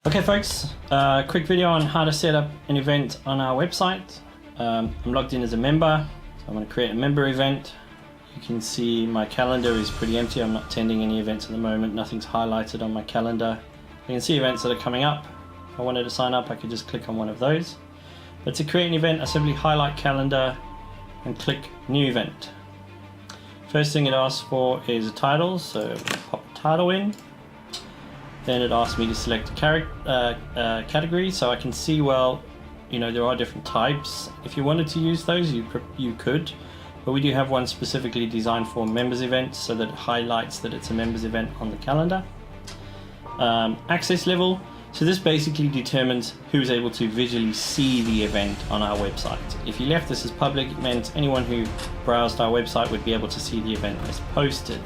Okay folks, quick video on how to set up an event on our website. I'm logged in as a member, so I'm going to create a member event. You can see my calendar is pretty empty. I'm not attending any events at the moment. Nothing's highlighted on my calendar. You can see events that are coming up. If I wanted to sign up, I could just click on one of those. But to create an event, I simply highlight calendar and click new event. First thing it asks for is a title, so pop a title in. Then it asks me to select a category, so I can see, well, you know, there are different types. If you wanted to use those, you could, but we do have one specifically designed for members events, so that it highlights that it's a members event on the calendar. Access level, so this basically determines who's able to visually see the event on our website. If you left this as public, it meant anyone who browsed our website would be able to see the event as posted.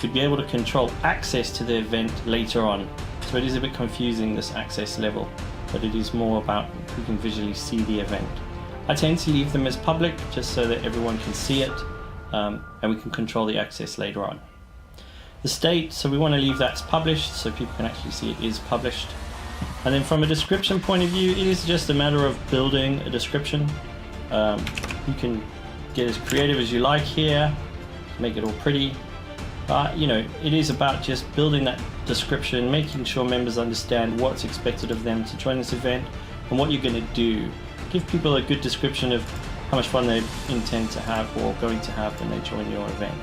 You'd be able to control access to the event later on. So it is a bit confusing, this access level, but it is more about who can visually see the event. I tend to leave them as public just so that everyone can see it, and we can control the access later on. The state, so we want to leave that as published so people can actually see it is published. And then from a description point of view, it is just a matter of building a description. You can get as creative as you like here, make it all pretty. You know, it is about just building that description, making sure members understand what's expected of them to join this event and what you're going to do. Give people a good description of how much fun they intend to have or going to have when they join your event.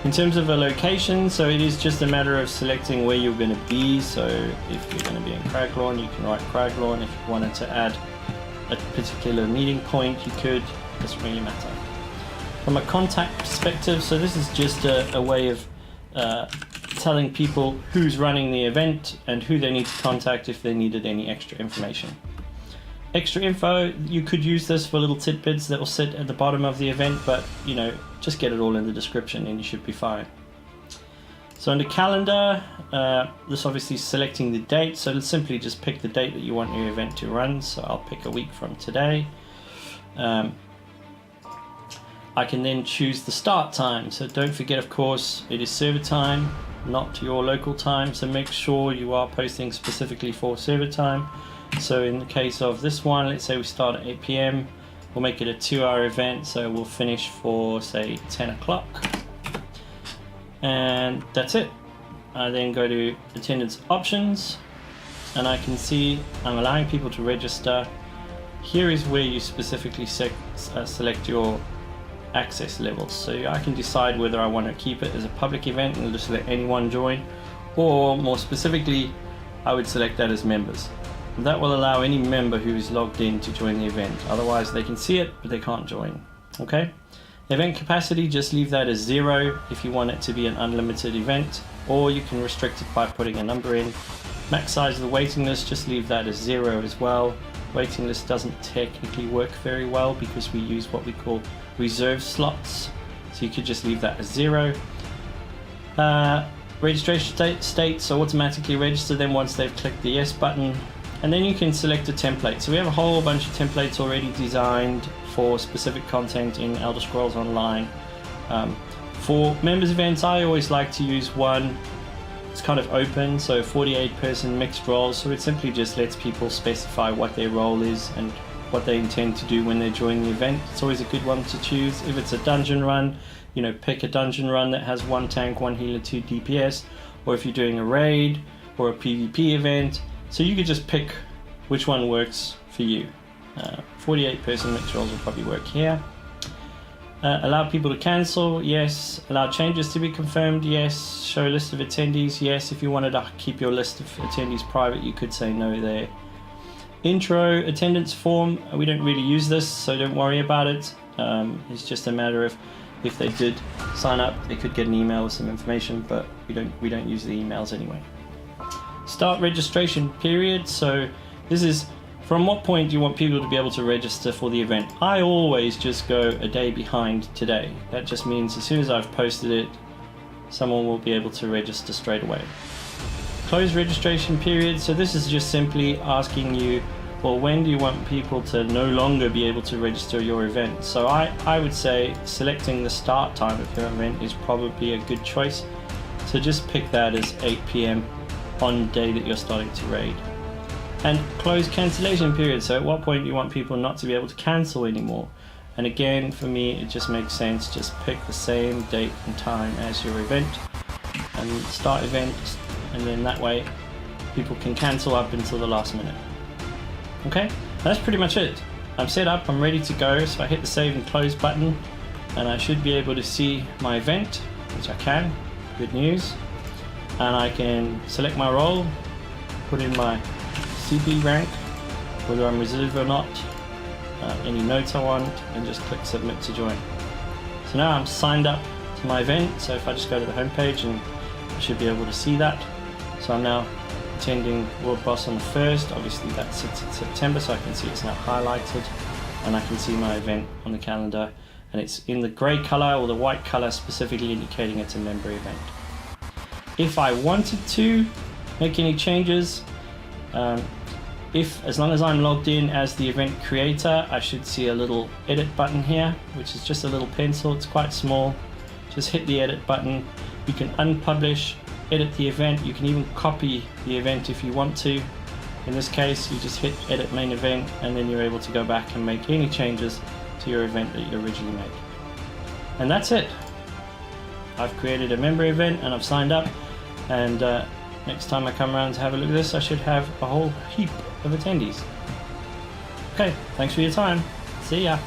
In terms of a location, so it is just a matter of selecting where you're going to be. So if you're going to be in Craglawn, you can write Craglawn. If you wanted to add a particular meeting point, you could. It doesn't really matter. From a contact perspective, so this is just a way of telling people who's running the event and who they need to contact if they needed any extra information. Extra info, you could use this for little tidbits that will sit at the bottom of the event, but you know, just get it all in the description and you should be fine. So under calendar, this obviously is selecting the date, so let's simply just pick the date that you want your event to run. So I'll pick a week from today. I can then choose the start time. So don't forget, of course, it is server time, not your local time. So make sure you are posting specifically for server time. So in the case of this one, let's say we start at 8 PM. We'll make it a 2-hour event. So we'll finish for, say, 10 o'clock. And that's it. I then go to attendance options and I can see I'm allowing people to register. Here is where you specifically select your access levels, so I can decide whether I want to keep it as a public event and just let anyone join, or more specifically I would select that as members. That will allow any member who is logged in to join the event. Otherwise they can see it but they can't join. Okay, event capacity, just leave that as 0 if you want it to be an unlimited event, or you can restrict it by putting a number in. Max size of the waiting list, just leave that as 0 as well. Waiting list doesn't technically work very well because we use what we call reserve slots, so you could just leave that as 0. Registration state, so automatically register them once they've clicked the yes button, and then you can select a template. So we have a whole bunch of templates already designed for specific content in Elder Scrolls Online. For members events, I always like to use one. It's kind of open, so 48-person mixed roles, so it simply just lets people specify what their role is and what they intend to do when they join the event. It's always a good one to choose. If it's a dungeon run, you know, pick a dungeon run that has 1 tank, 1 healer, 2 DPS, or if you're doing a raid or a PvP event, so you could just pick which one works for you. 48-person mixed roles will probably work here. Allow people to cancel, yes. Allow changes to be confirmed, yes. Show a list of attendees, yes. If you wanted to keep your list of attendees private, you could say no there. Intro attendance form, we don't really use this, so don't worry about it. It's just a matter of if they did sign up, they could get an email with some information, but we don't use the emails anyway. Start registration period, so this is from what point do you want people to be able to register for the event. I always just go a day behind today. That just means as soon as I've posted it, someone will be able to register straight away. Close registration period, so this is just simply asking you, well, when do you want people to no longer be able to register your event? So I would say selecting the start time of your event is probably a good choice. So just pick that as 8 PM on the day that you're starting to raid. And close cancellation period, so at what point you want people not to be able to cancel anymore. And again, for me, it just makes sense, just pick the same date and time as your event and start event, and then that way people can cancel up until the last minute. Okay, that's pretty much it. I'm set up, I'm ready to go, so I hit the save and close button and I should be able to see my event, which I can, good news. And I can select my role, put in my CP rank, whether I'm reserve or not, any notes I want, and just click submit to join. So now I'm signed up to my event, so if I just go to the home page, and I should be able to see that. So I'm now attending World Boss on the 1st, obviously that sits in September, so I can see it's now highlighted, and I can see my event on the calendar, and it's in the grey colour or the white colour, specifically indicating it's a member event. If I wanted to make any changes, as long as I'm logged in as the event creator, I should see a little edit button here, which is just a little pencil. It's quite small. Just hit the edit button. You can unpublish, edit the event. You can even copy the event if you want to. In this case, you just hit edit main event, and then you're able to go back and make any changes to your event that you originally made. And that's it. I've created a member event and I've signed up, and next time I come around to have a look at this, I should have a whole heap of attendees. Okay, thanks for your time. See ya.